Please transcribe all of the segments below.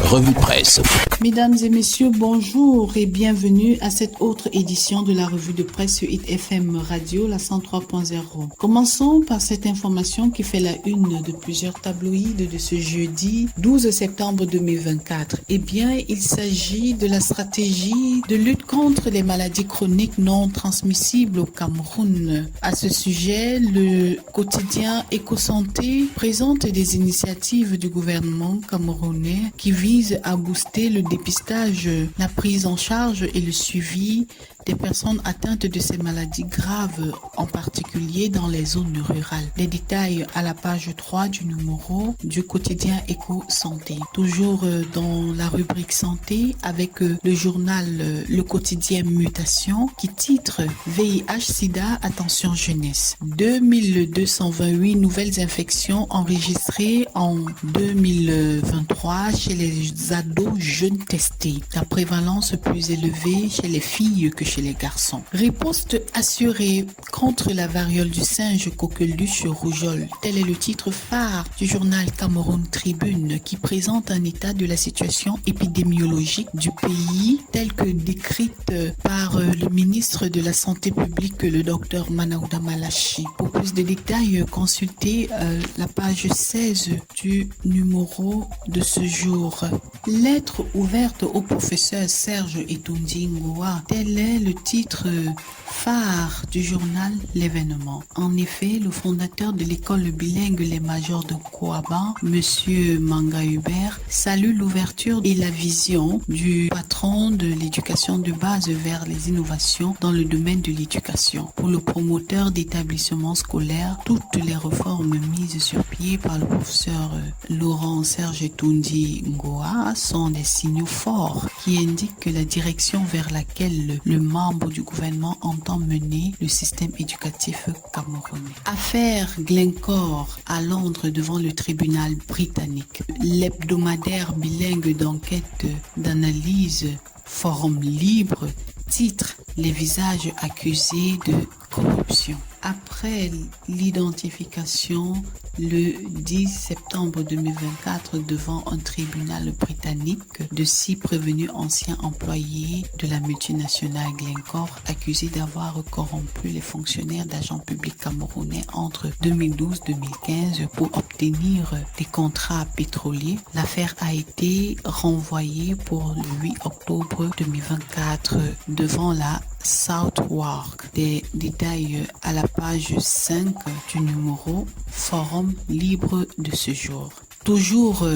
revue de presse. Mesdames et messieurs, bonjour et bienvenue à cette autre édition de la revue de presse sur Hit FM Radio, la 103.0. Commençons par cette information qui fait la une de plusieurs tabloïds de ce jeudi 12 septembre 2024. Eh bien, il s'agit de la stratégie de lutte contre les maladies chroniques non transmissibles au Cameroun. À ce sujet, le quotidien Éco-Santé présente des initiatives du gouvernement camerounais qui visent à booster le dépistage, la prise en charge et le suivi des personnes atteintes de ces maladies graves, en particulier dans les zones rurales. Les détails à la page 3 du numéro du quotidien Éco-Santé. Toujours dans la rubrique santé avec le journal Le Quotidien Mutation qui titre VIH-Sida, attention jeunesse. 2228 nouvelles infections enregistrées en 2023 chez les ados jeunes testés. La prévalence plus élevée chez les filles que chez les garçons. Riposte assurée contre la variole du singe coqueluche rougeole. Tel est le titre phare du journal Cameroun Tribune qui présente un état de la situation épidémiologique du pays tel que décrite par le ministre de la Santé publique, le docteur Manaouda Malachi. Pour plus de détails, consultez la page 16 du numéro de ce jour. Lettre ouverte au professeur Serge Etoundi Ngoa. Tel est le titre phare du journal L'événement. En effet, le fondateur de l'école bilingue Les Majors de Kouaban, Monsieur Manga Hubert, salue l'ouverture et la vision du patron de l'éducation de base vers les innovations dans le domaine de l'éducation. Pour le promoteur d'établissements scolaires, toutes les réformes mises sur pied par le professeur Laurent Serge Etoundi Ngoa sont des signaux forts qui indiquent que la direction vers laquelle le membre du gouvernement entend mener le système éducatif camerounais. Affaire Glencore à Londres devant le tribunal britannique. L'hebdomadaire bilingue d'enquête d'analyse Forum Libre titre Les visages accusés de corruption. Après l'identification le 10 septembre 2024 devant un tribunal britannique de 6 prévenus anciens employés de la multinationale Glencore accusés d'avoir corrompu les fonctionnaires d'agents publics camerounais entre 2012-2015 pour obtenir des contrats pétroliers. L'affaire a été renvoyée pour le 8 octobre 2024 devant la Southwark. Des détails à la page 5 du numéro Forum Libre de ce jour. Toujours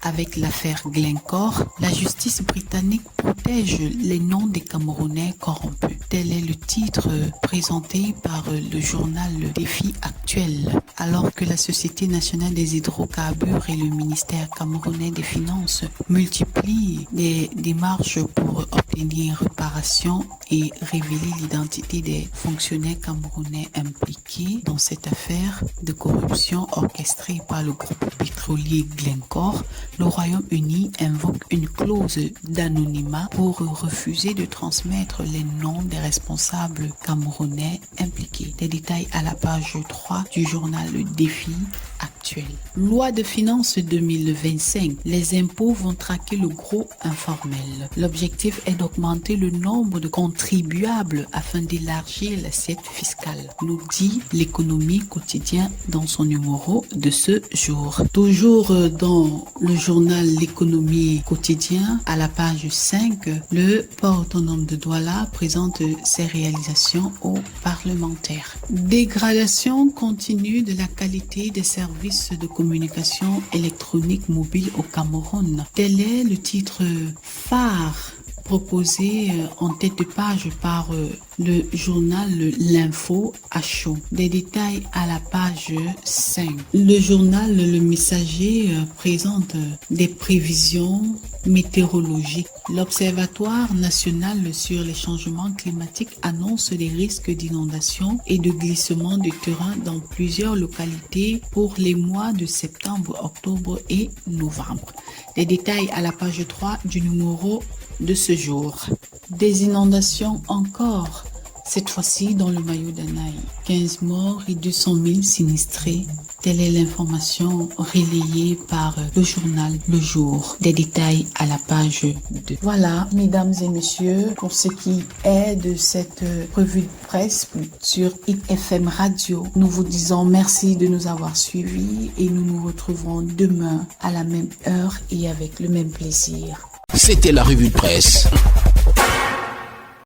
avec l'affaire Glencore, la justice britannique protège les noms des Camerounais corrompus. Tel est le titre présenté par le journal Le Défi Actuel. Alors que la Société nationale des hydrocarbures et le ministère camerounais des Finances multiplient les démarches pour obtenir réparation et révéler l'identité des fonctionnaires camerounais impliqués dans cette affaire de corruption orchestrée par le groupe pétrolier Glencore, le Royaume-Uni invoque une clause d'anonymat pour refuser de transmettre les noms des responsables camerounais impliqués. Des détails à la page 3 du journal Le Défi Actuel. Loi de finances 2025. Les impôts vont traquer le gros informel. L'objectif est d'augmenter le nombre de contribuables afin d'élargir l'assiette fiscale, nous dit l'économie quotidien dans son numéro de ce jour. Toujours dans le journal L'économie quotidien, à la page 5, le port autonome de Douala présente ses réalisations aux parlementaires. Dégradation continue de la qualité des services de communication électronique mobile au Cameroun. Tel est le titre phare proposé en tête de page par le journal L'Info à chaud. Des détails à la page 5. Le journal Le Messager présente des prévisions météorologiques. L'Observatoire national sur les changements climatiques annonce des risques d'inondation et de glissement de terrain dans plusieurs localités pour les mois de septembre, octobre et novembre. Des détails à la page 3 du numéro de ce jour. Des inondations encore, cette fois-ci dans le Mayo-Danaï. 15 morts et 200 000 sinistrés Telle est l'information relayée par le journal Le Jour. Des détails à la page 2. Voilà, mesdames et messieurs, pour ce qui est de cette revue de presse sur Hit FM Radio, nous vous disons merci de nous avoir suivis et nous nous retrouverons demain à la même heure et avec le même plaisir. C'était la revue de presse.